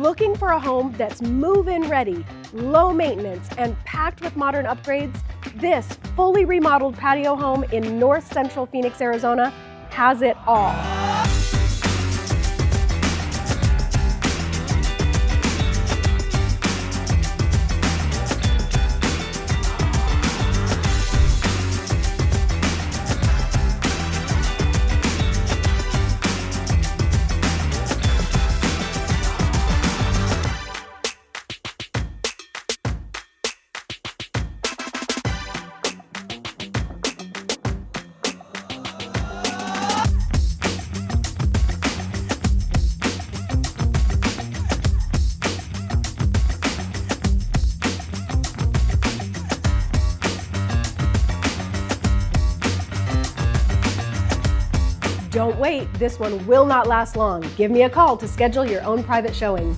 Looking for a home that's move-in ready, low maintenance, and packed with modern upgrades? This fully remodeled patio home in north central Phoenix, Arizona has it all. Don't wait, this one will not last long. Give me a call to schedule your own private showing.